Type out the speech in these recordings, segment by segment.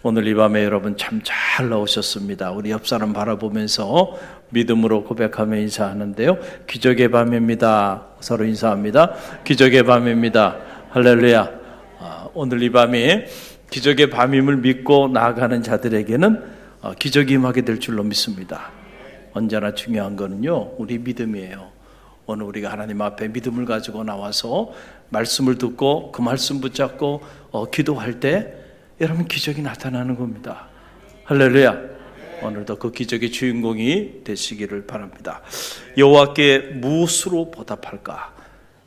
오늘 이 밤에 여러분 참 잘 나오셨습니다. 우리 옆 사람 바라보면서 믿음으로 고백하며 인사하는데요. 기적의 밤입니다. 서로 인사합니다. 기적의 밤입니다. 할렐루야. 오늘 이 밤이 기적의 밤임을 믿고 나아가는 자들에게는 기적이 임하게 될 줄로 믿습니다. 언제나 중요한 거는요, 우리 믿음이에요. 오늘 우리가 하나님 앞에 믿음을 가지고 나와서 말씀을 듣고 그 말씀 붙잡고 기도할 때 여러분 기적이 나타나는 겁니다. 할렐루야. 오늘도 그 기적의 주인공이 되시기를 바랍니다. 여호와께 무엇으로 보답할까?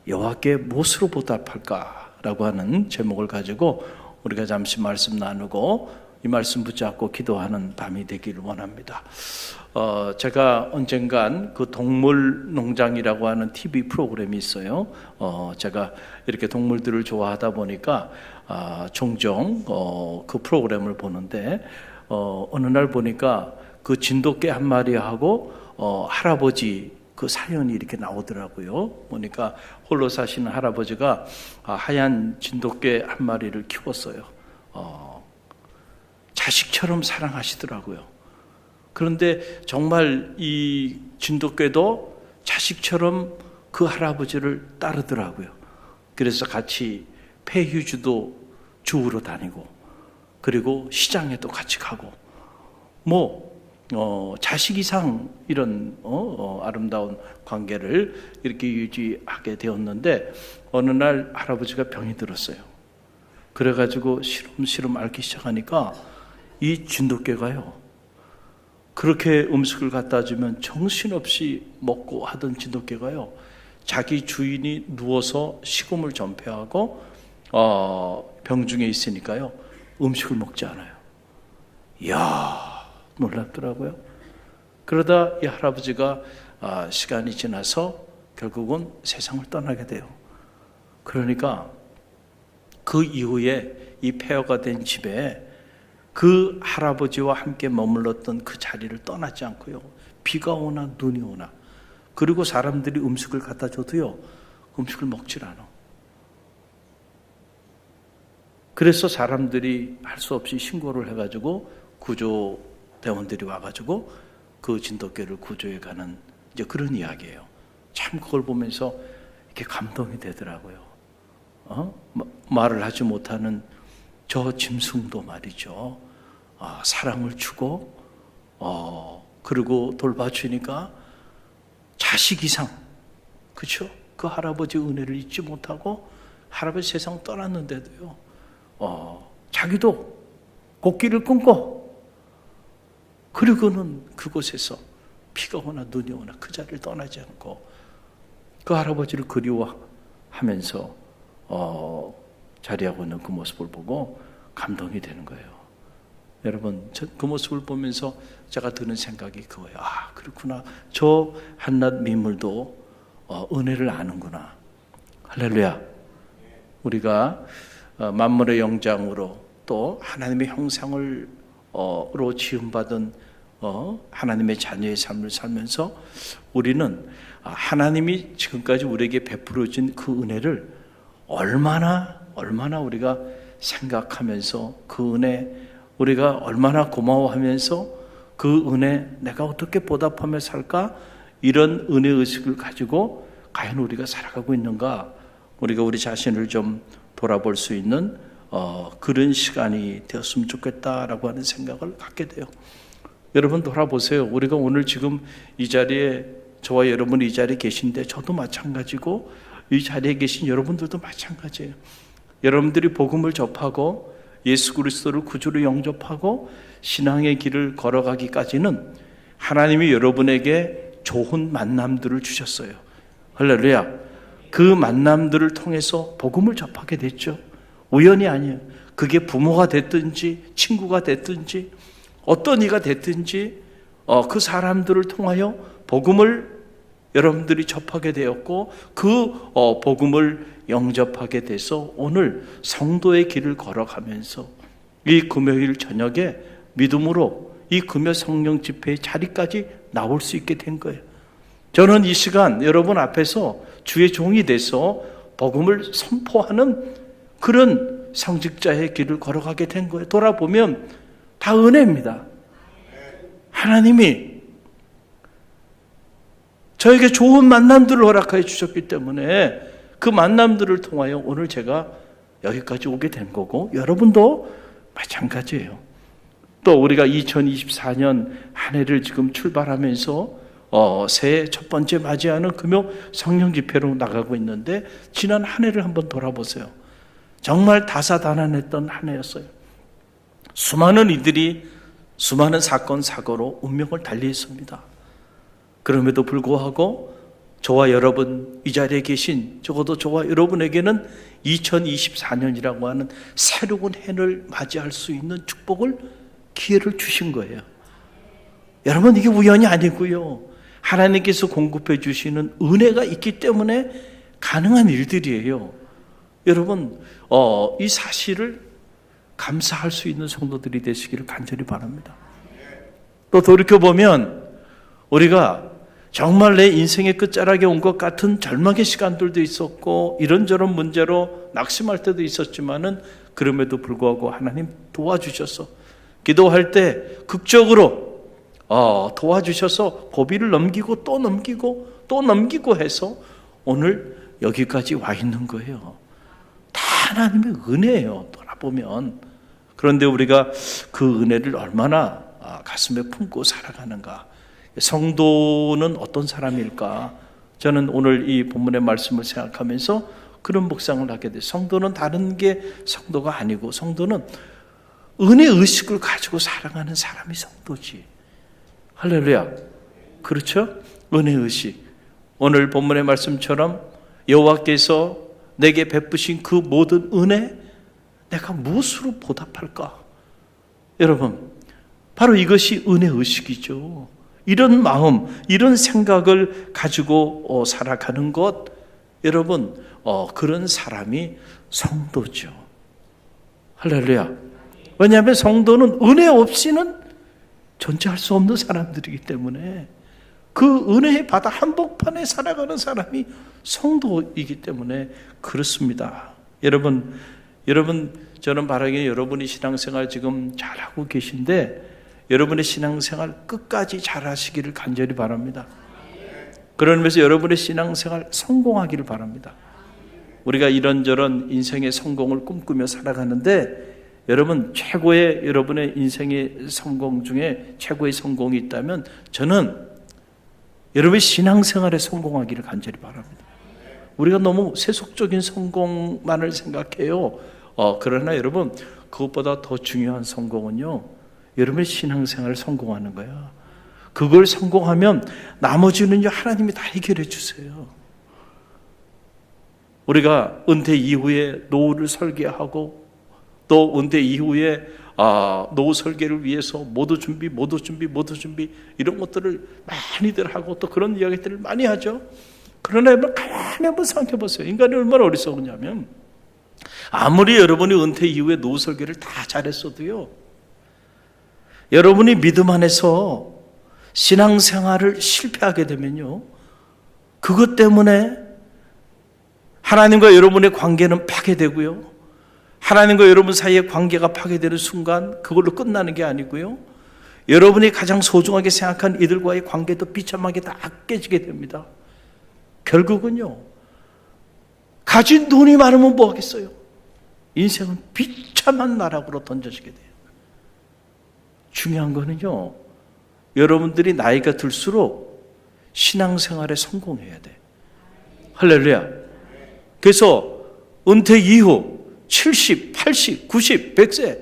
여호와께 무엇으로 보답할까? 라고 하는 제목을 가지고 우리가 잠시 말씀 나누고 이 말씀 붙잡고 기도하는 밤이 되기를 원합니다. 제가 언젠간 그 동물 농장이라고 하는 TV 프로그램이 있어요. 제가 이렇게 동물들을 좋아하다 보니까 종종 그 프로그램을 보는데 어느 날 보니까 그 진돗개 한 마리하고 할아버지 그 사연이 이렇게 나오더라고요. 보니까 홀로 사시는 할아버지가 하얀 진돗개 한 마리를 키웠어요. 자식처럼 사랑하시더라고요. 그런데 정말 이 진돗개도 자식처럼 그 할아버지를 따르더라고요. 그래서 같이 폐휴지도 주우러 다니고, 그리고 시장에도 같이 가고, 자식 이상 이런 아름다운 관계를 이렇게 유지하게 되었는데, 어느 날 할아버지가 병이 들었어요. 그래가지고 시름시름 앓기 시작하니까 이 진돗개가요, 그렇게 음식을 갖다 주면 정신없이 먹고 하던 진돗개가요, 자기 주인이 누워서 식음을 전폐하고 병중에 있으니까요 음식을 먹지 않아요. 이야, 놀랍더라고요. 그러다 이 할아버지가 시간이 지나서 결국은 세상을 떠나게 돼요. 그러니까 그 이후에 이 폐허가 된 집에 그 할아버지와 함께 머물렀던 그 자리를 떠나지 않고요, 비가 오나 눈이 오나, 그리고 사람들이 음식을 갖다 줘도요 음식을 먹질 않아. 그래서 사람들이 할 수 없이 신고를 해가지고 구조대원들이 와가지고 그 진돗개를 구조해 가는 이제 그런 이야기예요. 참 그걸 보면서 이렇게 감동이 되더라고요. 말을 하지 못하는 저 짐승도 말이죠, 사랑을 주고 그리고 돌봐주니까 자식 이상, 그렇죠? 그 할아버지 은혜를 잊지 못하고 할아버지 세상 떠났는데도요 자기도 곡기를 끊고, 그리고는 그곳에서 비가 오나 눈이 오나 그 자리를 떠나지 않고 그 할아버지를 그리워하면서 자리하고 있는 그 모습을 보고 감동이 되는 거예요. 여러분, 그 모습을 보면서 제가 드는 생각이 그거예요. 그렇구나. 저 한낱 민물도 은혜를 아는구나. 할렐루야. 우리가 만물의 영장으로 또 하나님의 형상으로 지음받은 하나님의 자녀의 삶을 살면서 우리는 하나님이 지금까지 우리에게 베풀어 준 그 은혜를 얼마나 우리가 생각하면서 그 은혜 우리가 얼마나 고마워하면서 그 은혜 내가 어떻게 보답하며 살까, 이런 은혜의식을 가지고 과연 우리가 살아가고 있는가, 우리가 우리 자신을 좀 돌아볼 수 있는 그런 시간이 되었으면 좋겠다라고 하는 생각을 갖게 돼요. 여러분 돌아보세요. 우리가 오늘 지금 이 자리에, 저와 여러분이 이 자리에 계신데 저도 마찬가지고 이 자리에 계신 여러분들도 마찬가지예요. 여러분들이 복음을 접하고 예수 그리스도를 구주로 영접하고 신앙의 길을 걸어가기까지는 하나님이 여러분에게 좋은 만남들을 주셨어요. 할렐루야. 그 만남들을 통해서 복음을 접하게 됐죠. 우연이 아니에요. 그게 부모가 됐든지 친구가 됐든지 어떤 이가 됐든지 그 사람들을 통하여 복음을 여러분들이 접하게 되었고 그 복음을 영접하게 돼서 오늘 성도의 길을 걸어가면서 이 금요일 저녁에 믿음으로 이 금요 성령 집회의 자리까지 나올 수 있게 된 거예요. 저는 이 시간 여러분 앞에서 주의 종이 돼서 복음을 선포하는 그런 성직자의 길을 걸어가게 된 거예요. 돌아보면 다 은혜입니다. 하나님이 저에게 좋은 만남들을 허락하여 주셨기 때문에 그 만남들을 통하여 오늘 제가 여기까지 오게 된 거고, 여러분도 마찬가지예요. 또 우리가 2024년 한 해를 지금 출발하면서 새해 첫 번째 맞이하는 금요 성령 집회로 나가고 있는데, 지난 한 해를 한번 돌아보세요. 정말 다사다난했던 한 해였어요. 수많은 이들이 수많은 사건 사고로 운명을 달리했습니다. 그럼에도 불구하고 저와 여러분, 이 자리에 계신 적어도 저와 여러분에게는 2024년이라고 하는 새로운 해를 맞이할 수 있는 축복을, 기회를 주신 거예요. 여러분, 이게 우연이 아니고요, 하나님께서 공급해 주시는 은혜가 있기 때문에 가능한 일들이에요. 여러분, 이 사실을 감사할 수 있는 성도들이 되시기를 간절히 바랍니다. 또 돌이켜보면 우리가 정말 내 인생의 끝자락에 온 것 같은 절망의 시간들도 있었고, 이런저런 문제로 낙심할 때도 있었지만은, 그럼에도 불구하고 하나님 도와주셔서, 기도할 때 극적으로 도와주셔서 고비를 넘기고 또 넘기고 또 넘기고 해서 오늘 여기까지 와 있는 거예요. 다 하나님의 은혜예요, 돌아보면. 그런데 우리가 그 은혜를 얼마나 가슴에 품고 살아가는가. 성도는 어떤 사람일까? 저는 오늘 이 본문의 말씀을 생각하면서 그런 묵상을 하게 돼요. 성도는 다른 게 성도가 아니고, 성도는 은혜 의식을 가지고 살아가는 사람이 성도지. 할렐루야. 그렇죠? 은혜 의식. 오늘 본문의 말씀처럼 여호와께서 내게 베푸신 그 모든 은혜, 내가 무엇으로 보답할까? 여러분, 바로 이것이 은혜 의식이죠. 이런 마음, 이런 생각을 가지고 살아가는 것, 여러분, 그런 사람이 성도죠. 할렐루야. 왜냐하면 성도는 은혜 없이는 존재할 수 없는 사람들이기 때문에, 그 은혜의 바다 한복판에 살아가는 사람이 성도이기 때문에 그렇습니다. 여러분, 저는 바라기에 여러분이 신앙생활 지금 잘하고 계신데, 여러분의 신앙생활 끝까지 잘하시기를 간절히 바랍니다. 그런 의미에서 여러분의 신앙생활 성공하기를 바랍니다. 우리가 이런저런 인생의 성공을 꿈꾸며 살아가는데, 여러분, 최고의 여러분의 인생의 성공 중에 최고의 성공이 있다면 저는 여러분의 신앙생활에 성공하기를 간절히 바랍니다. 우리가 너무 세속적인 성공만을 생각해요. 그러나 여러분, 그것보다 더 중요한 성공은요, 여러분의 신앙생활을 성공하는 거야. 그걸 성공하면 나머지는요, 하나님이 다 해결해 주세요. 우리가 은퇴 이후에 노후를 설계하고, 또 은퇴 이후에 노후 설계를 위해서 모두 준비 이런 것들을 많이들 하고, 또 그런 이야기들을 많이 하죠. 그러나 여러분, 가만히 한번 생각해 보세요. 인간이 얼마나 어리석으냐면, 아무리 여러분이 은퇴 이후에 노후 설계를 다 잘했어도요, 여러분이 믿음 안에서 신앙생활을 실패하게 되면요, 그것 때문에 하나님과 여러분의 관계는 파괴되고요, 하나님과 여러분 사이의 관계가 파괴되는 순간 그걸로 끝나는 게 아니고요, 여러분이 가장 소중하게 생각한 이들과의 관계도 비참하게 다 깨지게 됩니다. 결국은요, 가진 돈이 많으면 뭐 하겠어요? 인생은 비참한 나락으로 던져지게 돼요. 중요한 거는요, 여러분들이 나이가 들수록 신앙생활에 성공해야 돼. 할렐루야. 그래서 은퇴 이후 70, 80, 90, 100세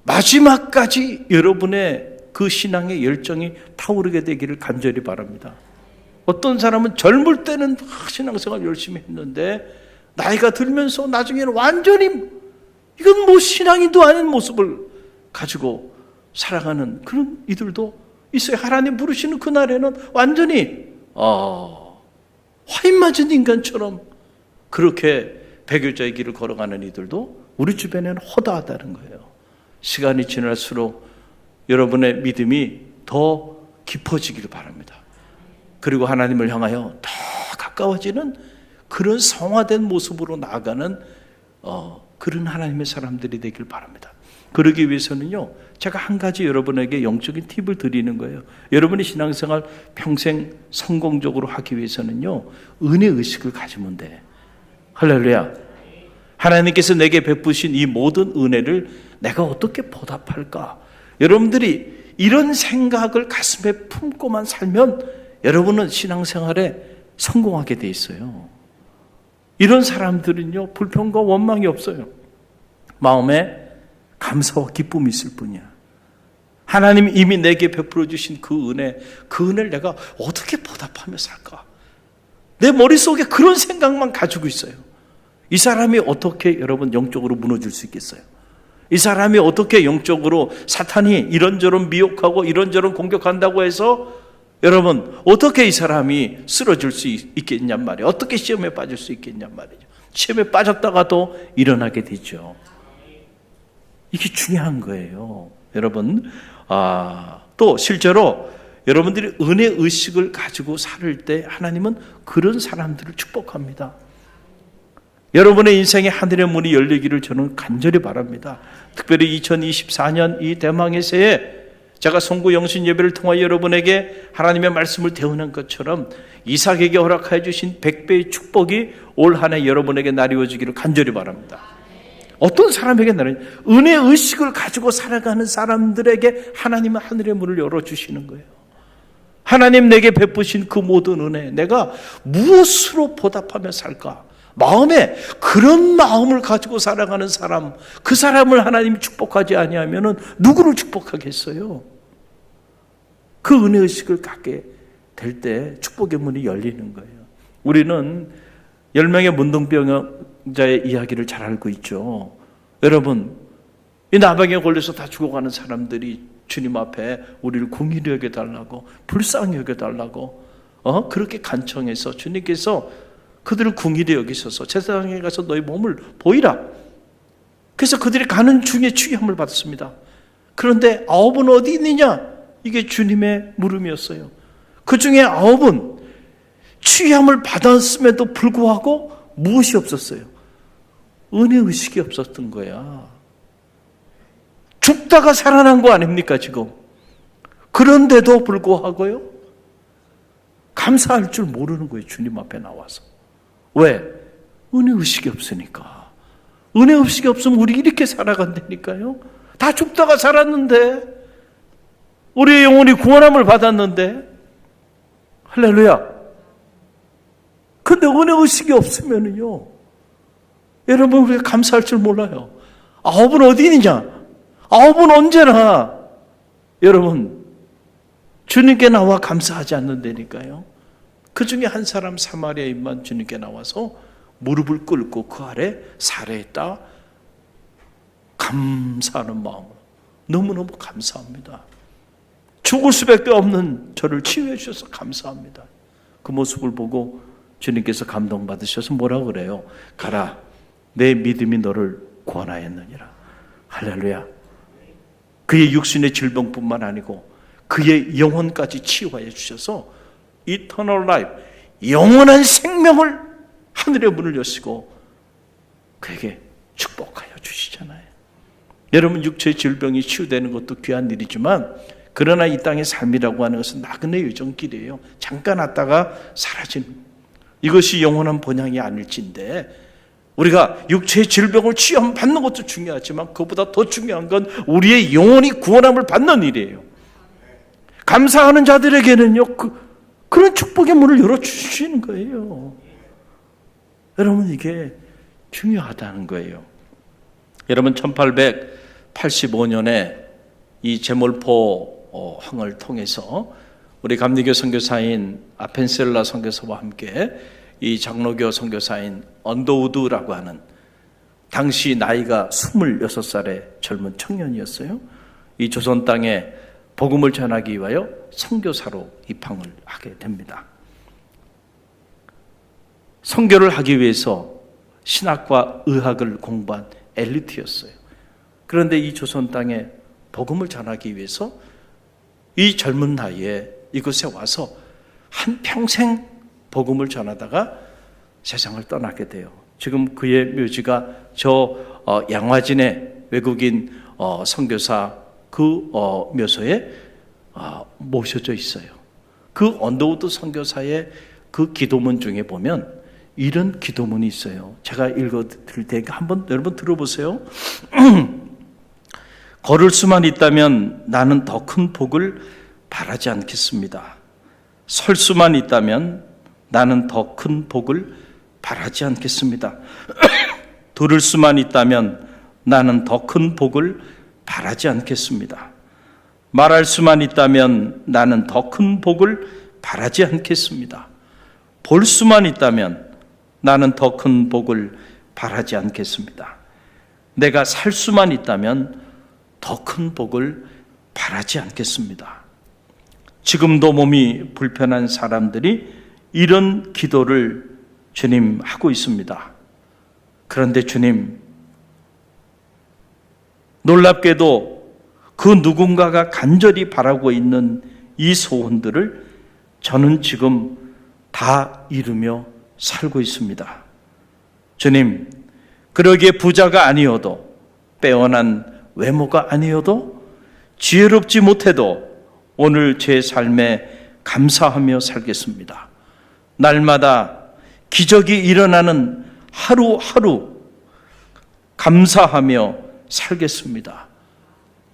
마지막까지 여러분의 그 신앙의 열정이 타오르게 되기를 간절히 바랍니다. 어떤 사람은 젊을 때는 신앙생활 열심히 했는데 나이가 들면서 나중에는 완전히 이건 뭐 신앙인도 아닌 모습을 가지고 살아가는 그런 이들도 있어요. 하나님 부르시는 그날에는 완전히 화인 맞은 인간처럼 그렇게 배교자의 길을 걸어가는 이들도 우리 주변에는 허다하다는 거예요. 시간이 지날수록 여러분의 믿음이 더 깊어지기를 바랍니다. 그리고 하나님을 향하여 더 가까워지는 그런 성화된 모습으로 나아가는 그런 하나님의 사람들이 되길 바랍니다. 그러기 위해서는요, 제가 한 가지 여러분에게 영적인 팁을 드리는 거예요. 여러분의 신앙생활 평생 성공적으로 하기 위해서는요, 은혜의식을 가지면 돼. 할렐루야. 하나님께서 내게 베푸신 이 모든 은혜를 내가 어떻게 보답할까? 여러분들이 이런 생각을 가슴에 품고만 살면 여러분은 신앙생활에 성공하게 돼 있어요. 이런 사람들은요, 불평과 원망이 없어요. 마음에 감사와 기쁨이 있을 뿐이야. 하나님이 이미 내게 베풀어 주신 그 은혜를 내가 어떻게 보답하며 살까? 내 머릿속에 그런 생각만 가지고 있어요. 이 사람이 어떻게 여러분 영적으로 무너질 수 있겠어요? 이 사람이 어떻게 영적으로 사탄이 이런저런 미혹하고 이런저런 공격한다고 해서 여러분 어떻게 이 사람이 쓰러질 수 있겠냔 말이에요. 어떻게 시험에 빠질 수 있겠냔 말이죠. 시험에 빠졌다가도 일어나게 되죠. 이게 중요한 거예요. 여러분, 또 실제로 여러분들이 은혜의식을 가지고 살 때 하나님은 그런 사람들을 축복합니다. 여러분의 인생에 하늘의 문이 열리기를 저는 간절히 바랍니다. 특별히 2024년 이 대망의 새해 제가 송구 영신 예배를 통하여 여러분에게 하나님의 말씀을 대언한 것처럼 이삭에게 허락하여 주신 100배의 축복이 올 한 해 여러분에게 나뉘어지기를 간절히 바랍니다. 어떤 사람에게 나는 은혜의식을 가지고 살아가는 사람들에게 하나님은 하늘의 문을 열어주시는 거예요. 하나님 내게 베푸신 그 모든 은혜, 내가 무엇으로 보답하며 살까? 마음에 그런 마음을 가지고 살아가는 사람, 그 사람을 하나님이 축복하지 아니하면 누구를 축복하겠어요? 그 은혜의식을 갖게 될 때 축복의 문이 열리는 거예요. 우리는 10명의 문둥병자의 이야기를 잘 알고 있죠. 여러분, 이 나병에 걸려서 다 죽어가는 사람들이 주님 앞에 우리를 긍휼히 여겨달라고, 불쌍히 여겨달라고 그렇게 간청해서 주님께서 그들을 긍휼히 여기셔서 제사장에 가서 너희 몸을 보이라. 그래서 그들이 가는 중에 취함을 받았습니다. 그런데 9은 어디 있느냐? 이게 주님의 물음이었어요. 그 중에 9은 취함을 받았음에도 불구하고 무엇이 없었어요? 은혜의식이 없었던 거야. 죽다가 살아난 거 아닙니까 지금? 그런데도 불구하고요, 감사할 줄 모르는 거예요. 주님 앞에 나와서. 왜? 은혜의식이 없으니까. 은혜의식이 없으면 우리 이렇게 살아간다니까요. 다 죽다가 살았는데, 우리의 영혼이 구원함을 받았는데, 할렐루야. 근데 은혜의식이 없으면요, 여러분 우리가 감사할 줄 몰라요. 9은 어디 있느냐? 9은 언제나 여러분 주님께 나와 감사하지 않는다니까요. 그 중에 한 사람 사마리아인만 주님께 나와서 무릎을 꿇고 그 아래 살해했다. 감사하는 마음으로 너무너무 감사합니다. 죽을 수밖에 없는 저를 치유해 주셔서 감사합니다. 그 모습을 보고 주님께서 감동받으셔서 뭐라고 그래요? 가라, 내 믿음이 너를 구원하였느니라. 할렐루야. 그의 육신의 질병뿐만 아니고 그의 영혼까지 치유하여 주셔서 Eternal Life, 영원한 생명을 하늘의 문을 여시고 그에게 축복하여 주시잖아요. 여러분, 육체의 질병이 치유되는 것도 귀한 일이지만 그러나 이 땅의 삶이라고 하는 것은 나그네 요정길이에요. 잠깐 왔다가 사라지는, 이것이 영원한 본향이 아닐진데, 우리가 육체의 질병을 치유받는 것도 중요하지만 그것보다 더 중요한 건 우리의 영혼이 구원함을 받는 일이에요. 감사하는 자들에게는요, 그런 축복의 문을 열어주시는 거예요. 여러분, 이게 중요하다는 거예요. 여러분, 1885년에 이 제몰포 항을 통해서 우리 감리교 선교사인 아펜셀라 선교사와 함께 이 장로교 선교사인 언더우드라고 하는, 당시 나이가 26살의 젊은 청년이었어요. 이 조선 땅에 복음을 전하기 위하여 선교사로 입항을 하게 됩니다. 선교를 하기 위해서 신학과 의학을 공부한 엘리트였어요. 그런데 이 조선 땅에 복음을 전하기 위해서 이 젊은 나이에 이곳에 와서 한평생 복음을 전하다가 세상을 떠나게 돼요. 지금 그의 묘지가 저 양화진의 외국인 선교사 그 묘소에 모셔져 있어요. 그 언더우드 선교사의 그 기도문 중에 보면 이런 기도문이 있어요. 제가 읽어드릴 테니까 한번 여러분 들어보세요. 걸을 수만 있다면 나는 더 큰 복을 바라지 않겠습니다. 설 수만 있다면 나는 더 큰 복을 바라지 않겠습니다. 들을 수만 있다면 나는 더 큰 복을 바라지 않겠습니다. 말할 수만 있다면 나는 더 큰 복을 바라지 않겠습니다. 볼 수만 있다면 나는 더 큰 복을 바라지 않겠습니다. 내가 살 수만 있다면 더 큰 복을 바라지 않겠습니다. 지금도 몸이 불편한 사람들이 이런 기도를 주님 하고 있습니다. 그런데 주님, 놀랍게도 그 누군가가 간절히 바라고 있는 이 소원들을 저는 지금 다 이루며 살고 있습니다. 주님, 그러기에 부자가 아니어도, 빼어난 외모가 아니어도, 지혜롭지 못해도 오늘 제 삶에 감사하며 살겠습니다. 날마다 기적이 일어나는 하루하루 감사하며 살겠습니다.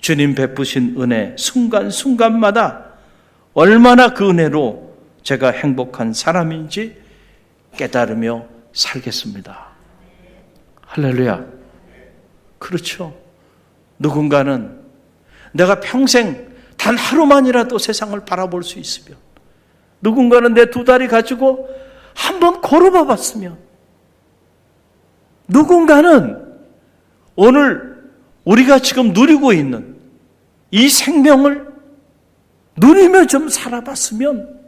주님 베푸신 은혜 순간순간마다 얼마나 그 은혜로 제가 행복한 사람인지 깨달으며 살겠습니다. 할렐루야. 그렇죠. 누군가는 내가 평생 단 하루만이라도 세상을 바라볼 수 있으면, 누군가는 내 두 다리 가지고 한번 걸어봐 봤으면, 누군가는 오늘 우리가 지금 누리고 있는 이 생명을 누리며 좀 살아봤으면,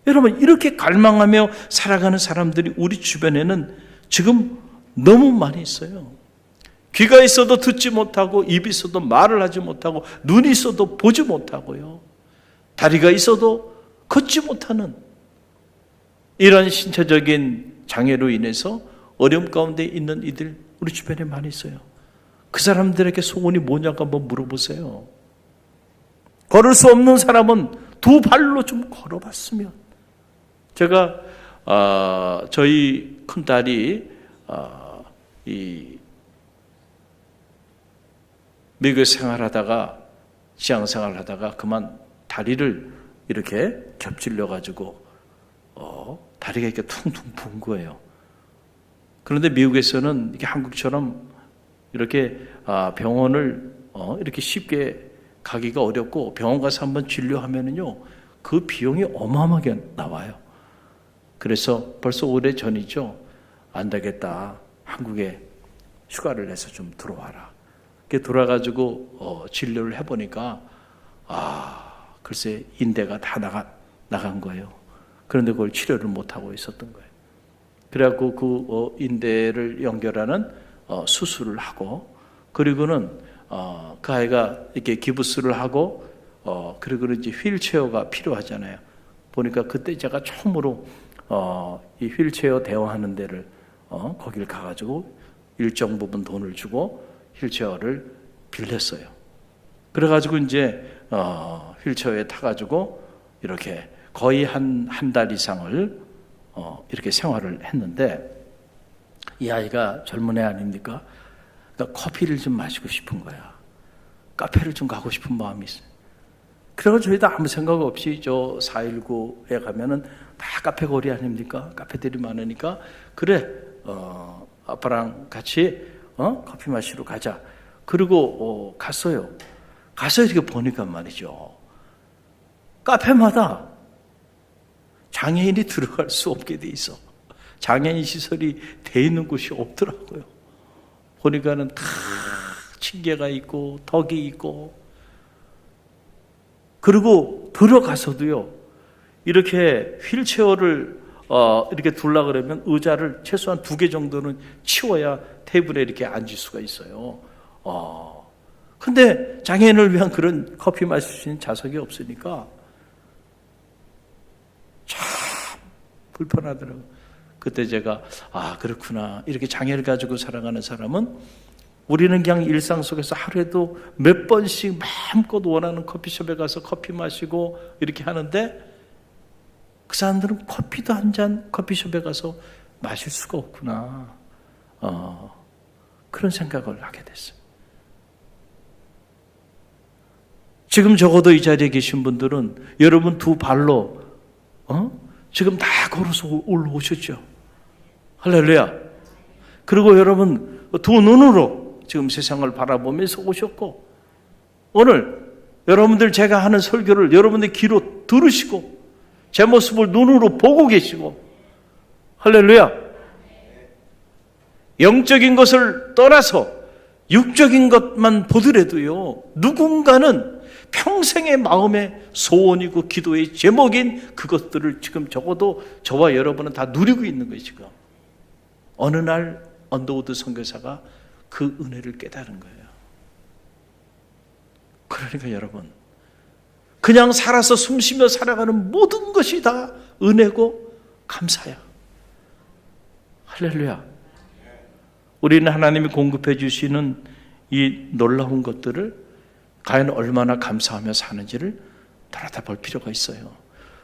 여러분, 이렇게 갈망하며 살아가는 사람들이 우리 주변에는 지금 너무 많이 있어요. 귀가 있어도 듣지 못하고, 입이 있어도 말을 하지 못하고, 눈이 있어도 보지 못하고요, 다리가 있어도 걷지 못하는 이런 신체적인 장애로 인해서 어려움 가운데 있는 이들 우리 주변에 많이 있어요. 그 사람들에게 소원이 뭐냐고 한번 물어보세요. 걸을 수 없는 사람은 두 발로 좀 걸어봤으면. 제가 저희 큰딸이 미국에 생활하다가, 지향생활하다가 그만 다리를 이렇게 겹질려 가지고 다리가 이렇게 퉁퉁 부은 거예요. 그런데 미국에서는 이게 한국처럼 이렇게 병원을 이렇게 쉽게 가기가 어렵고, 병원 가서 한번 진료하면은요, 그 비용이 어마어마하게 나와요. 그래서 벌써 오래 전이죠. 안 되겠다, 한국에 휴가를 내서 좀 들어와라. 이렇게 돌아가지고 진료를 해보니까 글쎄 인대가 다 나간 거예요. 그런데 그걸 치료를 못하고 있었던 거예요. 그래갖고 그 인대를 연결하는 수술을 하고, 그리고는 그 아이가 이렇게 기부스를 하고, 그리고는 이제 휠체어가 필요하잖아요. 보니까 그때 제가 처음으로 이 휠체어 대여하는 데를 거길 가가지고 일정 부분 돈을 주고 휠체어를 빌렸어요. 그래가지고 이제 휠체어에 타가지고 이렇게 거의 한 달 이상을 이렇게 생활을 했는데, 이 아이가 젊은 애 아닙니까? 그러니까 커피를 좀 마시고 싶은 거야. 카페를 좀 가고 싶은 마음이 있어요. 그래서 저희도 아무 생각 없이 저 419에 가면은 다 카페 거리 아닙니까? 카페들이 많으니까, 그래, 아빠랑 같이 커피 마시러 가자. 그리고 갔어요. 가서 이렇게 보니까 말이죠, 카페마다 장애인이 들어갈 수 없게 돼 있어. 장애인 시설이 돼 있는 곳이 없더라고요. 보니까는 다 층계가 있고 덕이 있고, 그리고 들어가서도요, 이렇게 휠체어를 이렇게 둘라 그러면 의자를 최소한 2개 정도는 치워야 테이블에 이렇게 앉을 수가 있어요. 근데 장애인을 위한 그런 커피 마실 수 있는 좌석이 없으니까 참 불편하더라고요. 그때 제가 그렇구나. 이렇게 장애를 가지고 살아가는 사람은 우리는 그냥 일상 속에서 하루에도 몇 번씩 마음껏 원하는 커피숍에 가서 커피 마시고 이렇게 하는데 그 사람들은 커피도 한 잔 커피숍에 가서 마실 수가 없구나. 그런 생각을 하게 됐어요. 지금 적어도 이 자리에 계신 분들은 여러분 두 발로 지금 다 걸어서 올라오셨죠. 할렐루야. 그리고 여러분 두 눈으로 지금 세상을 바라보면서 오셨고, 오늘 여러분들 제가 하는 설교를 여러분들 귀로 들으시고 제 모습을 눈으로 보고 계시고, 할렐루야. 영적인 것을 떠나서 육적인 것만 보더라도요, 누군가는 평생의 마음의 소원이고 기도의 제목인 그것들을 지금 적어도 저와 여러분은 다 누리고 있는 거예요. 지금 어느 날 언더우드 선교사가 그 은혜를 깨달은 거예요. 그러니까 여러분, 그냥 살아서 숨쉬며 살아가는 모든 것이 다 은혜고 감사야. 할렐루야. 우리는 하나님이 공급해 주시는 이 놀라운 것들을 과연 얼마나 감사하며 사는지를 돌아볼 필요가 있어요.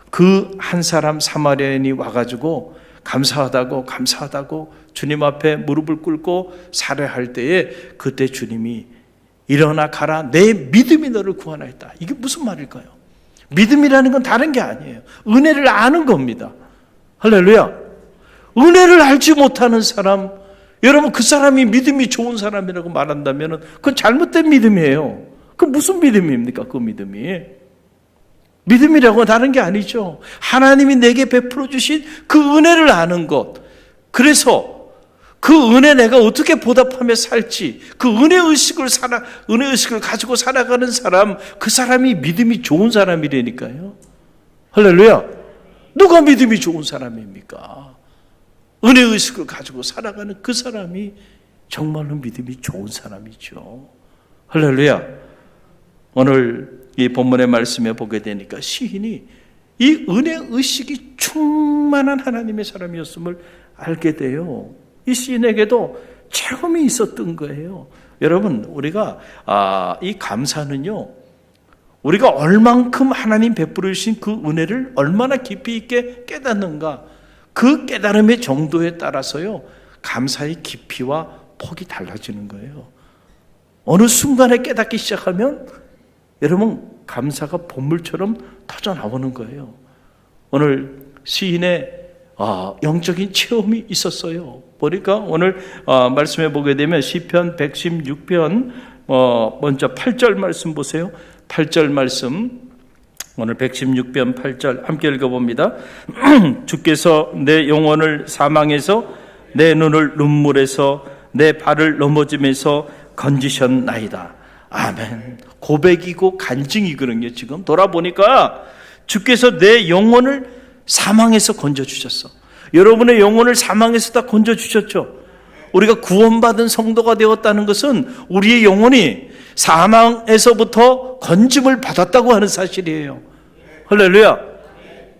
그 한 사람 사마리아인이 와가지고 감사하다고 주님 앞에 무릎을 꿇고 살해할 때에 그때 주님이 일어나 가라, 내 믿음이 너를 구원하였다. 이게 무슨 말일까요? 믿음이라는 건 다른 게 아니에요. 은혜를 아는 겁니다. 할렐루야. 은혜를 알지 못하는 사람, 여러분 그 사람이 믿음이 좋은 사람이라고 말한다면 그건 잘못된 믿음이에요. 그 무슨 믿음입니까? 그 믿음이 믿음이라고 다른 게 아니죠. 하나님이 내게 베풀어 주신 그 은혜를 아는 것, 그래서 그 은혜 내가 어떻게 보답하며 살지, 그 은혜 의식을 가지고 살아가는 사람, 그 사람이 믿음이 좋은 사람이라니까요. 할렐루야. 누가 믿음이 좋은 사람입니까? 은혜 의식을 가지고 살아가는 그 사람이 정말로 믿음이 좋은 사람이죠. 할렐루야. 오늘 이 본문의 말씀에 보게 되니까 시인이 이 은혜 의식이 충만한 하나님의 사람이었음을 알게 돼요. 이 시인에게도 체험이 있었던 거예요. 여러분, 우리가 이 감사는요, 우리가 얼만큼 하나님 베풀어 주신 그 은혜를 얼마나 깊이 있게 깨닫는가, 그 깨달음의 정도에 따라서요, 감사의 깊이와 폭이 달라지는 거예요. 어느 순간에 깨닫기 시작하면 여러분 감사가 본물처럼 터져 나오는 거예요. 오늘 시인의 영적인 체험이 있었어요. 보니까 오늘 말씀해 보게 되면 시편 116편 먼저 8절 말씀 보세요. 8절 말씀, 오늘 116편 8절 함께 읽어봅니다. 주께서 내 영혼을 사망에서, 내 눈을 눈물에서, 내 발을 넘어짐에서 건지셨나이다. 아멘. 고백이고 간증이거든요. 지금 돌아보니까 주께서 내 영혼을 사망에서 건져주셨어. 여러분의 영혼을 사망에서 다 건져주셨죠. 우리가 구원받은 성도가 되었다는 것은 우리의 영혼이 사망에서부터 건짐을 받았다고 하는 사실이에요. 할렐루야.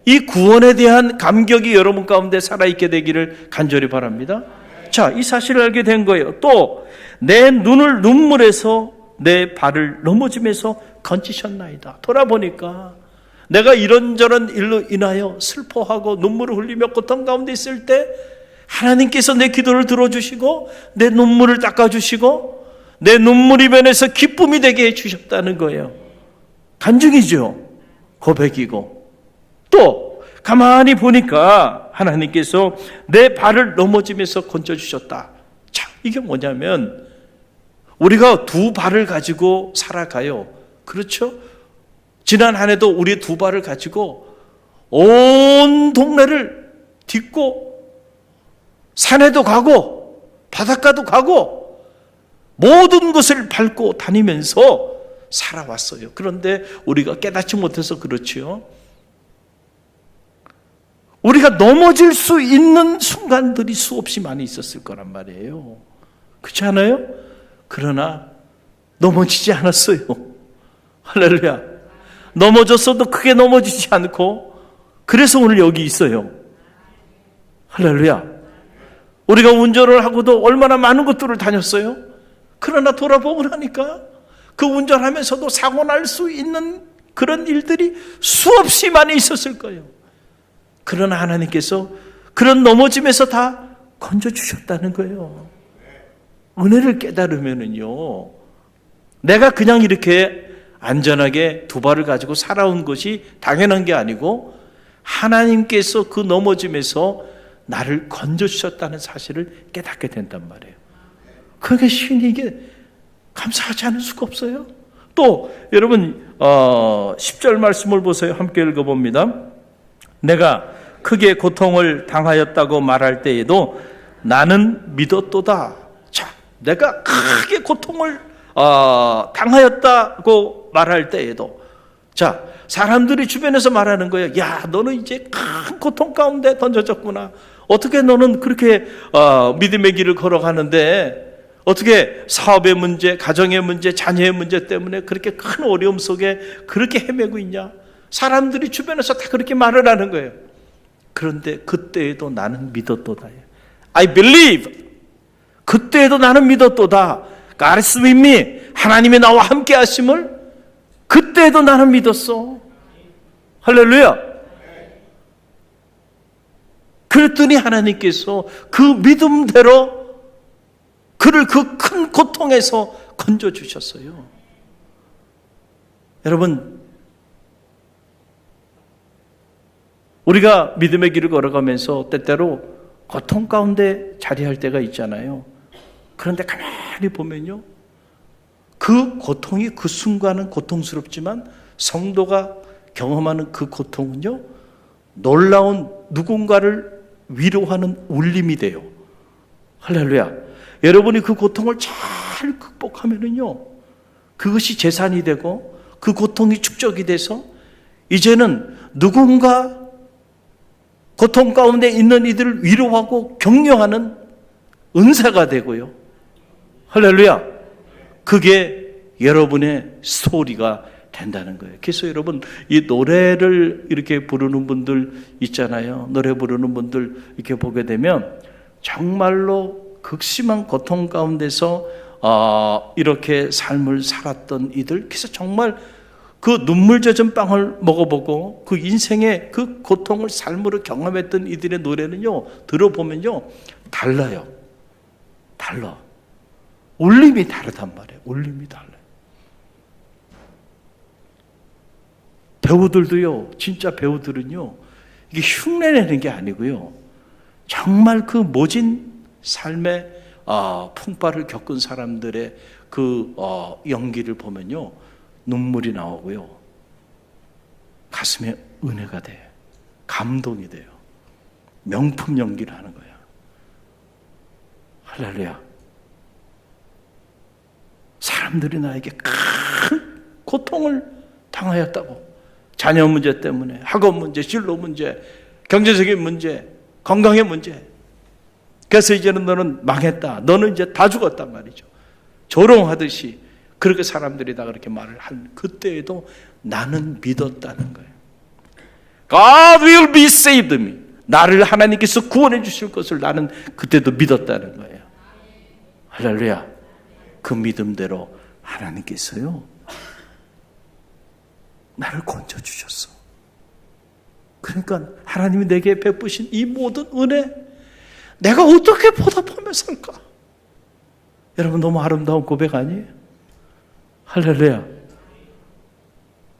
이 구원에 대한 감격이 여러분 가운데 살아있게 되기를 간절히 바랍니다. 자, 이 사실을 알게 된 거예요. 또 내 눈을 눈물에서, 내 발을 넘어짐에서 건지셨나이다. 돌아보니까 내가 이런저런 일로 인하여 슬퍼하고 눈물을 흘리며 고통 가운데 있을 때 하나님께서 내 기도를 들어주시고 내 눈물을 닦아주시고 내 눈물이 변해서 기쁨이 되게 해주셨다는 거예요. 간증이죠. 고백이고, 또 가만히 보니까 하나님께서 내 발을 넘어짐에서 건져주셨다. 자, 이게 뭐냐면 우리가 두 발을 가지고 살아가요. 그렇죠? 지난 한 해도 우리 두 발을 가지고 온 동네를 딛고 산에도 가고 바닷가도 가고 모든 것을 밟고 다니면서 살아왔어요. 그런데 우리가 깨닫지 못해서 그렇지요. 우리가 넘어질 수 있는 순간들이 수없이 많이 있었을 거란 말이에요. 그렇지 않아요? 그러나 넘어지지 않았어요. 할렐루야. 넘어졌어도 크게 넘어지지 않고, 그래서 오늘 여기 있어요. 할렐루야. 우리가 운전을 하고도 얼마나 많은 곳들을 다녔어요. 그러나 돌아보고 나니까 그 운전하면서도 사고 날 수 있는 그런 일들이 수없이 많이 있었을 거예요. 그러나 하나님께서 그런 넘어짐에서 다 건져주셨다는 거예요. 은혜를 깨달으면은요, 내가 그냥 이렇게 안전하게 두 발을 가지고 살아온 것이 당연한 게 아니고 하나님께서 그 넘어짐에서 나를 건져주셨다는 사실을 깨닫게 된단 말이에요. 그게 신이 이게 감사하지 않을 수가 없어요. 또 여러분 10절 말씀을 보세요. 함께 읽어봅니다. 내가 크게 고통을 당하였다고 말할 때에도 나는 믿었도다. 자, 내가 크게 고통을 당하였다고 말할 때에도, 자, 사람들이 주변에서 말하는 거예요. 야, 너는 이제 큰 고통 가운데 던져졌구나. 어떻게 너는 그렇게 믿음의 길을 걸어가는데 어떻게 사업의 문제, 가정의 문제, 자녀의 문제 때문에 그렇게 큰 어려움 속에 그렇게 헤매고 있냐? 사람들이 주변에서 다 그렇게 말을 하는 거예요. 그런데 그때에도 나는 믿었도다. I believe. 그때에도 나는 믿었도다. God is with me. 하나님이 나와 함께 하심을 그때에도 나는 믿었어. 할렐루야. 그랬더니 하나님께서 그 믿음대로 그를 그 큰 고통에서 건져주셨어요. 여러분, 우리가 믿음의 길을 걸어가면서 때때로 고통 가운데 자리할 때가 있잖아요. 그런데 가만히 보면요, 그 고통이 그 순간은 고통스럽지만 성도가 경험하는 그 고통은요, 놀라운 누군가를 위로하는 울림이 돼요. 할렐루야. 여러분이 그 고통을 잘 극복하면은요, 그것이 재산이 되고 그 고통이 축적이 돼서 이제는 누군가 고통 가운데 있는 이들을 위로하고 격려하는 은사가 되고요. 할렐루야. 그게 여러분의 스토리가 된다는 거예요. 그래서 여러분, 이 노래를 이렇게 부르는 분들 있잖아요. 노래 부르는 분들 이렇게 보게 되면 정말로 극심한 고통 가운데서 이렇게 삶을 살았던 이들, 그래서 정말 그 눈물 젖은 빵을 먹어보고 그 인생의 그 고통을 삶으로 경험했던 이들의 노래는요, 들어보면요, 달라요. 달라. 울림이 다르단 말이에요. 울림이 달라요. 배우들도요, 진짜 배우들은요, 이게 흉내내는 게 아니고요, 정말 그 모진 삶의 풍파를 겪은 사람들의 그 연기를 보면요, 눈물이 나오고요, 가슴에 은혜가 돼요. 감동이 돼요. 명품 연기를 하는 거예요. 할렐루야. 사람들이 나에게 큰 고통을 당하였다고, 자녀 문제 때문에, 학업 문제, 진로 문제, 경제적인 문제, 건강의 문제, 그래서 이제는 너는 망했다, 너는 이제 다 죽었단 말이죠. 조롱하듯이 그렇게 사람들이 다 그렇게 말을 한 그때에도 나는 믿었다는 거예요. God will be saved me. 나를 하나님께서 구원해 주실 것을 나는 그때도 믿었다는 거예요. 할렐루야. 그 믿음대로 하나님께서요, 나를 건져주셨어. 그러니까 하나님이 내게 베푸신 이 모든 은혜, 내가 어떻게 보답하며 살까? 여러분, 너무 아름다운 고백 아니에요? 할렐루야.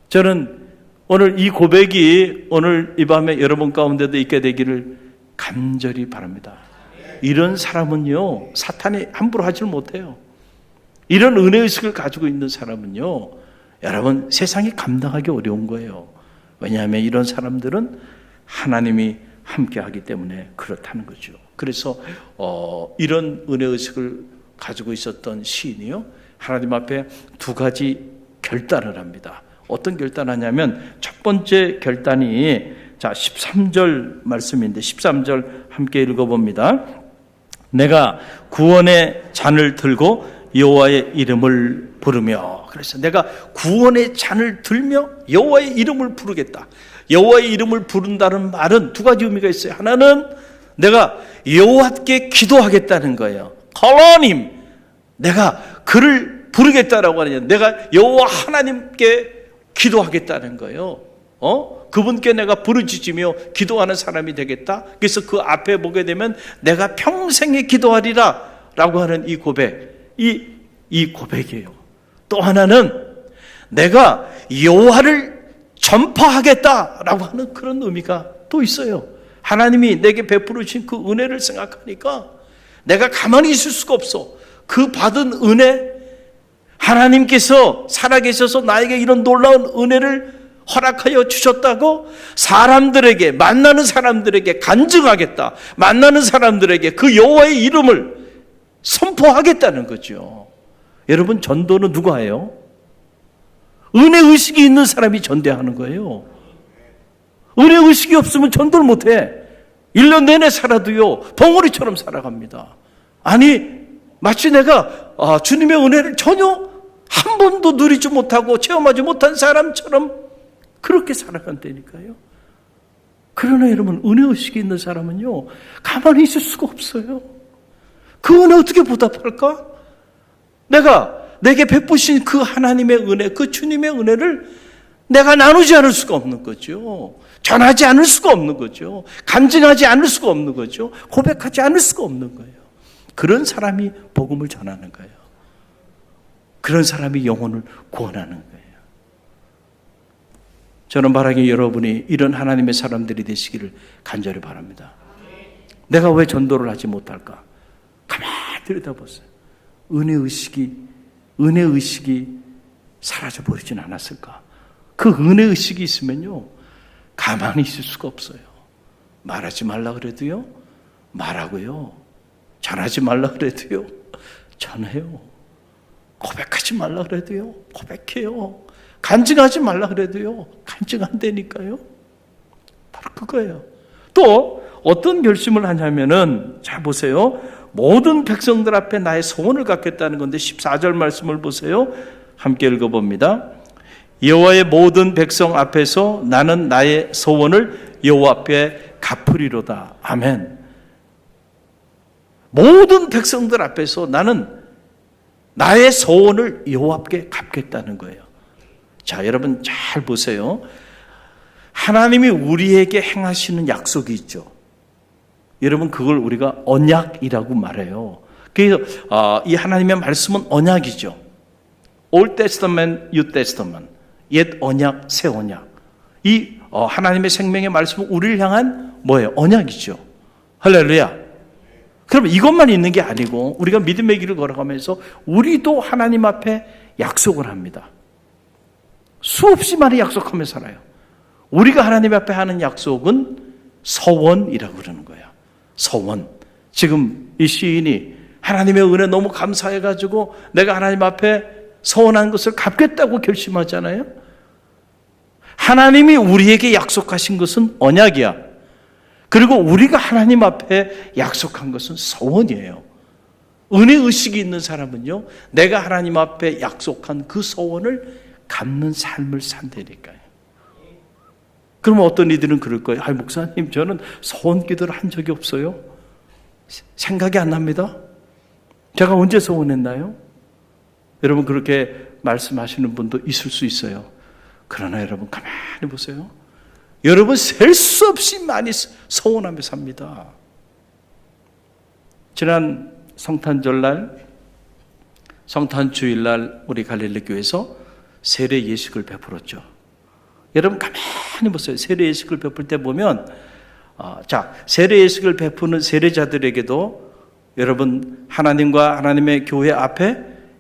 저는 오늘 이 고백이 오늘 이 밤에 여러분 가운데도 있게 되기를 간절히 바랍니다. 이런 사람은요, 사탄이 함부로 하지를 못해요. 이런 은혜의식을 가지고 있는 사람은요, 여러분, 세상이 감당하기 어려운 거예요. 왜냐하면 이런 사람들은 하나님이 함께 하기 때문에 그렇다는 거죠. 그래서 이런 은혜의식을 가지고 있었던 시인이요, 하나님 앞에 두 가지 결단을 합니다. 어떤 결단하냐면, 첫 번째 결단이, 자, 13절 말씀인데 13절 함께 읽어봅니다. 내가 구원의 잔을 들고 여호와의 이름을 부르며, 그래서 내가 구원의 잔을 들며 여호와의 이름을 부르겠다. 여호와의 이름을 부른다는 말은 두 가지 의미가 있어요. 하나는 내가 여호와께 기도하겠다는 거예요. 하나님, 내가 그를 부르겠다라고 하느냐. 내가 여호와 하나님께 기도하겠다는 거예요. 그분께 내가 부르짖으며 기도하는 사람이 되겠다. 그래서 그 앞에 보게 되면 내가 평생에 기도하리라 라고 하는 이 고백, 이 고백이에요. 또 하나는 내가 여호와를 전파하겠다라고 하는 그런 의미가 또 있어요. 하나님이 내게 베풀어 주신 그 은혜를 생각하니까 내가 가만히 있을 수가 없어. 그 받은 은혜, 하나님께서 살아계셔서 나에게 이런 놀라운 은혜를 허락하여 주셨다고 사람들에게, 만나는 사람들에게 간증하겠다. 만나는 사람들에게 그 여호와의 이름을 선포하겠다는 거죠. 여러분, 전도는 누가 해요? 은혜의식이 있는 사람이 전도하는 거예요. 은혜의식이 없으면 전도를 못해. 1년 내내 살아도요, 벙어리처럼 살아갑니다. 아니, 마치 내가 주님의 은혜를 전혀 한 번도 누리지 못하고 체험하지 못한 사람처럼 그렇게 살아간다니까요. 그러나 여러분, 은혜의식이 있는 사람은요, 가만히 있을 수가 없어요. 그 은혜 어떻게 보답할까? 내게 베푸신 그 하나님의 은혜, 그 주님의 은혜를 내가 나누지 않을 수가 없는 거죠. 전하지 않을 수가 없는 거죠. 간증하지 않을 수가 없는 거죠. 고백하지 않을 수가 없는 거예요. 그런 사람이 복음을 전하는 거예요. 그런 사람이 영혼을 구원하는 거예요. 저는 바라기 여러분이 이런 하나님의 사람들이 되시기를 간절히 바랍니다. 내가 왜 전도를 하지 못할까? 가만히 들여다보세요. 은혜의식이 사라져버리진 않았을까? 그 은혜의식이 있으면요, 가만히 있을 수가 없어요. 말하지 말라 그래도요, 말하고요. 전하지 말라 그래도요, 전해요. 고백하지 말라 그래도요, 고백해요. 간증하지 말라 그래도요, 간증한다니까요. 바로 그거예요. 또 어떤 결심을 하냐면은, 자 보세요. 모든 백성들 앞에 나의 소원을 갖겠다는 건데 14절 말씀을 보세요. 함께 읽어봅니다. 여호와의 모든 백성 앞에서 나는 나의 소원을 여호와 앞에 갚으리로다. 아멘. 모든 백성들 앞에서 나는 나의 소원을 여호와 앞에 갚겠다는 거예요. 자, 여러분 잘 보세요. 하나님이 우리에게 행하시는 약속이 있죠. 여러분, 그걸 우리가 언약이라고 말해요. 그래서 이 하나님의 말씀은 언약이죠. Old Testament, New Testament. 옛 언약, 새 언약. 이 하나님의 생명의 말씀은 우리를 향한 뭐예요? 언약이죠. 할렐루야. 그럼 이것만 있는 게 아니고 우리가 믿음의 길을 걸어가면서 우리도 하나님 앞에 약속을 합니다. 수없이 많이 약속하며 살아요. 우리가 하나님 앞에 하는 약속은 서원이라고 그러는 거예요. 서원. 지금 이 시인이 하나님의 은혜 너무 감사해가지고 내가 하나님 앞에 서원한 것을 갚겠다고 결심하잖아요. 하나님이 우리에게 약속하신 것은 언약이야. 그리고 우리가 하나님 앞에 약속한 것은 서원이에요. 은혜의식이 있는 사람은요, 내가 하나님 앞에 약속한 그 서원을 갚는 삶을 산다니까요. 그러면 어떤 이들은 그럴 거예요. 목사님, 저는 소원 기도를 한 적이 없어요. 생각이 안 납니다. 제가 언제 소원했나요? 여러분, 그렇게 말씀하시는 분도 있을 수 있어요. 그러나 여러분, 가만히 보세요. 여러분, 셀 수 없이 많이 소원하며 삽니다. 지난 성탄절날, 성탄주일날 우리 갈릴리 교회에서 세례 예식을 베풀었죠. 여러분 가만히 보세요. 세례 예식을 베풀 때 보면 세례 예식을 베푸는 세례자들에게도 여러분 하나님과 하나님의 교회 앞에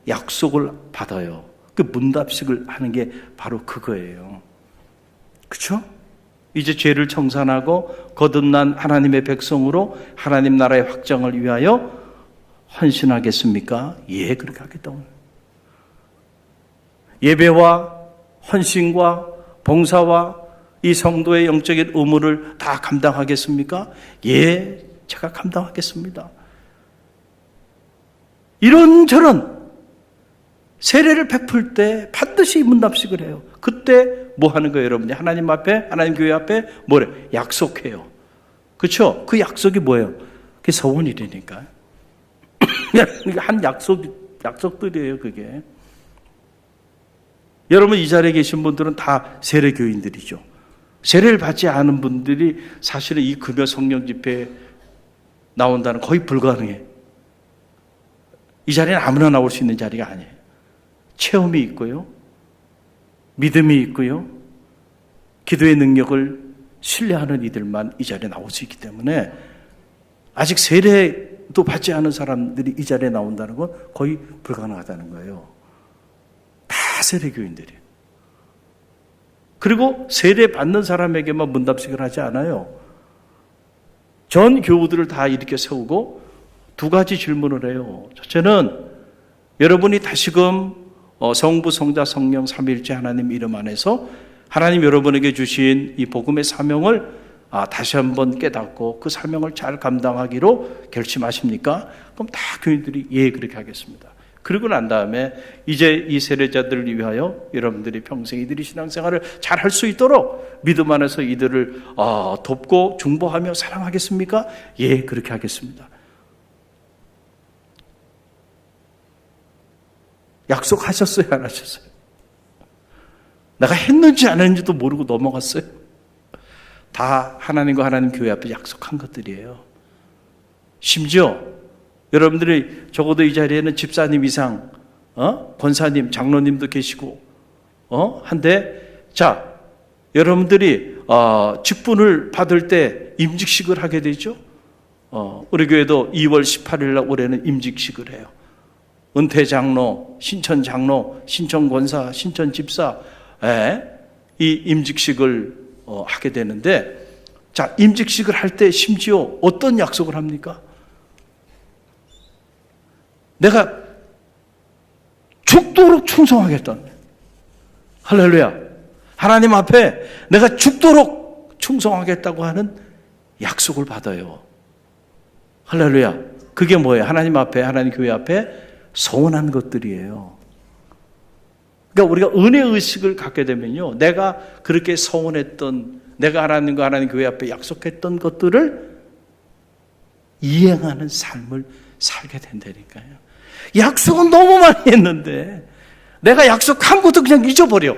약속을 받아요. 그 문답식을 하는 게 바로 그거예요. 그렇죠? 이제 죄를 청산하고 거듭난 하나님의 백성으로 하나님 나라의 확장을 위하여 헌신하겠습니까? 예, 그렇게 하겠다고. 예배와 헌신과 봉사와 이 성도의 영적인 의무를 다 감당하겠습니까? 예, 제가 감당하겠습니다. 이런저런 세례를 베풀 때 반드시 문답식을 해요. 그때 뭐 하는 거예요, 여러분이? 하나님 앞에, 하나님 교회 앞에 뭐래? 약속해요. 그렇죠? 그 약속이 뭐예요? 그게 서원이라니까. 한 약속들이에요, 그게. 여러분 이 자리에 계신 분들은 다 세례교인들이죠. 세례를 받지 않은 분들이 사실은 이 금요 성령 집회에 나온다는 거의 불가능해. 이 자리는 아무나 나올 수 있는 자리가 아니에요. 체험이 있고요. 믿음이 있고요. 기도의 능력을 신뢰하는 이들만 이 자리에 나올 수 있기 때문에 아직 세례도 받지 않은 사람들이 이 자리에 나온다는 건 거의 불가능하다는 거예요. 다 세례교인들이에요. 그리고 세례 받는 사람에게만 문답식을 하지 않아요. 전 교우들을 다 이렇게 세우고 두 가지 질문을 해요. 첫째는 여러분이 다시금 성부, 성자, 성령, 삼위일체 하나님 이름 안에서 하나님 여러분에게 주신 이 복음의 사명을 다시 한번 깨닫고 그 사명을 잘 감당하기로 결심하십니까? 그럼 다 교인들이 예, 그렇게 하겠습니다. 그러고 난 다음에 이제 이 세례자들을 위하여 여러분들이 평생 이들이 신앙생활을 잘 할 수 있도록 믿음 안에서 이들을 돕고 중보하며 사랑하겠습니까? 예, 그렇게 하겠습니다. 약속하셨어요, 안 하셨어요? 내가 했는지 안 했는지도 모르고 넘어갔어요. 다 하나님과 하나님 교회 앞에 약속한 것들이에요. 심지어 여러분들이 적어도 이 자리에는 집사님 이상, 권사님, 장로님도 계시고, 한데, 자, 여러분들이 직분을 받을 때 임직식을 하게 되죠. 우리 교회도 2월 18일 날 올해는 임직식을 해요. 은퇴 장로, 신천 장로, 신천 권사, 신천 집사, 이 임직식을 하게 되는데, 자, 임직식을 할 때 심지어 어떤 약속을 합니까? 내가 죽도록 충성하겠다는 거예요. 할렐루야. 하나님 앞에 내가 죽도록 충성하겠다고 하는 약속을 받아요. 할렐루야. 그게 뭐예요? 하나님 앞에, 하나님 교회 앞에 서운한 것들이에요. 그러니까 우리가 은혜의식을 갖게 되면요, 내가 그렇게 서운했던, 내가 하나님과 하나님 교회 앞에 약속했던 것들을 이행하는 삶을 살게 된다니까요. 약속은 너무 많이 했는데 내가 약속한 것도 그냥 잊어버려.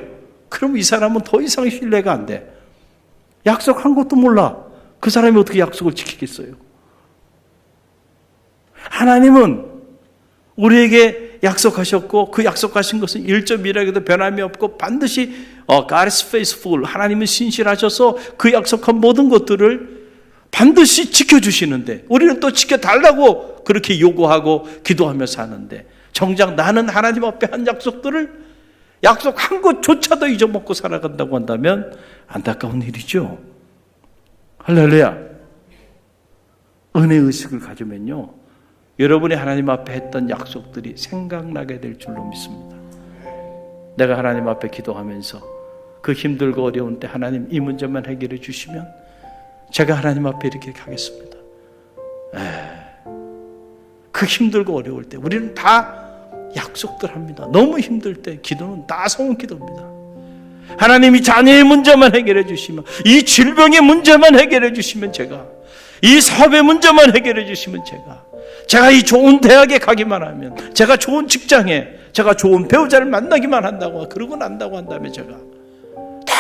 그럼 이 사람은 더 이상 신뢰가 안 돼. 약속한 것도 몰라. 그 사람이 어떻게 약속을 지키겠어요? 하나님은 우리에게 약속하셨고 그 약속하신 것은 1.1에도 변함이 없고 반드시 God is faithful, 하나님은 신실하셔서 그 약속한 모든 것들을 반드시 지켜주시는데 우리는 또 지켜달라고 그렇게 요구하고 기도하며 사는데 정작 나는 하나님 앞에 한 약속들을 약속한 것조차도 잊어먹고 살아간다고 한다면 안타까운 일이죠. 할렐루야. 은혜의식을 가지면요, 여러분이 하나님 앞에 했던 약속들이 생각나게 될 줄로 믿습니다. 내가 하나님 앞에 기도하면서 그 힘들고 어려운 때 하나님 이 문제만 해결해 주시면 제가 하나님 앞에 이렇게 가겠습니다. 그 힘들고 어려울 때 우리는 다 약속들 합니다. 너무 힘들 때 기도는 다 소원 기도입니다. 하나님이 자녀의 문제만 해결해 주시면, 이 질병의 문제만 해결해 주시면 제가, 이 사업의 문제만 해결해 주시면 제가 이 좋은 대학에 가기만 하면, 제가 좋은 직장에, 제가 좋은 배우자를 만나기만 한다고, 그러고 난다고 한다면 제가 다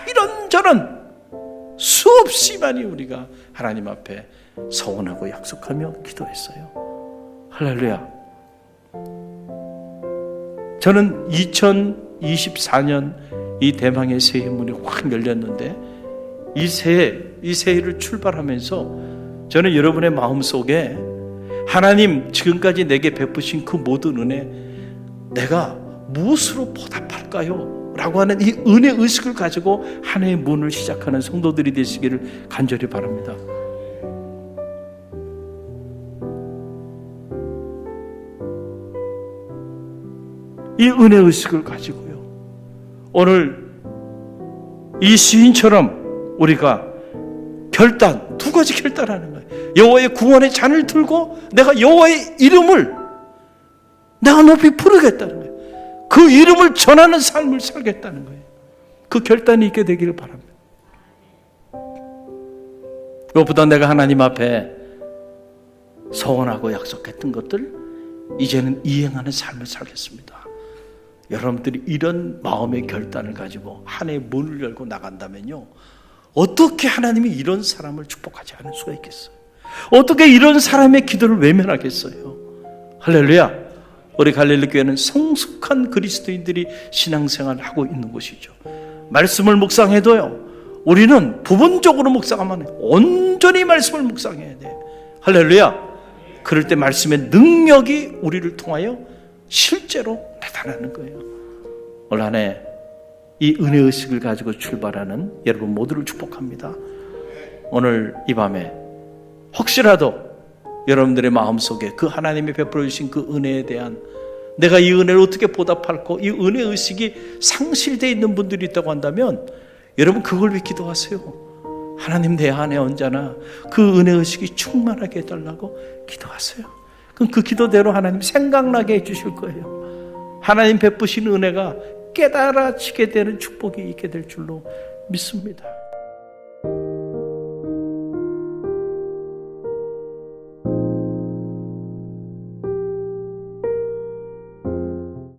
이런저런 수없이 많이 우리가 하나님 앞에 서원하고 약속하며 기도했어요. 할렐루야. 저는 2024년 이 대망의 새해 문이 확 열렸는데 이 새해를 출발하면서 저는 여러분의 마음속에 하나님 지금까지 내게 베푸신 그 모든 은혜 내가 무엇으로 보답할까요? 라고 하는 이 은혜 의식을 가지고 한 해의 문을 시작하는 성도들이 되시기를 간절히 바랍니다. 이 은혜 의식을 가지고요, 오늘 이 시인처럼 우리가 결단, 두 가지 결단하는 거예요. 여호와의 구원의 잔을 들고 내가 여호와의 이름을 내가 높이 부르겠다는 거예요. 그 이름을 전하는 삶을 살겠다는 거예요. 그 결단이 있게 되기를 바랍니다. 무엇보다 내가 하나님 앞에 소원하고 약속했던 것들 이제는 이행하는 삶을 살겠습니다. 여러분들이 이런 마음의 결단을 가지고 한 해 문을 열고 나간다면요, 어떻게 하나님이 이런 사람을 축복하지 않을 수가 있겠어요? 어떻게 이런 사람의 기도를 외면하겠어요? 할렐루야. 우리 갈릴리 교회는 성숙한 그리스도인들이 신앙생활을 하고 있는 곳이죠. 말씀을 묵상해도요, 우리는 부분적으로 묵상하면 해. 온전히 말씀을 묵상해야 돼. 할렐루야. 그럴 때 말씀의 능력이 우리를 통하여 실제로 나타나는 거예요. 올 한 해 이 은혜의식을 가지고 출발하는 여러분 모두를 축복합니다. 오늘 이 밤에 혹시라도 여러분들의 마음속에 그 하나님이 베풀어 주신 그 은혜에 대한, 내가 이 은혜를 어떻게 보답할까, 이 은혜의식이 상실되어 있는 분들이 있다고 한다면 여러분 그걸 위해 기도하세요. 하나님 내 안에 언제나 그 은혜의식이 충만하게 해달라고 기도하세요. 그럼 그 기도대로 하나님 생각나게 해주실 거예요. 하나님 베푸신 은혜가 깨달아지게 되는 축복이 있게 될 줄로 믿습니다.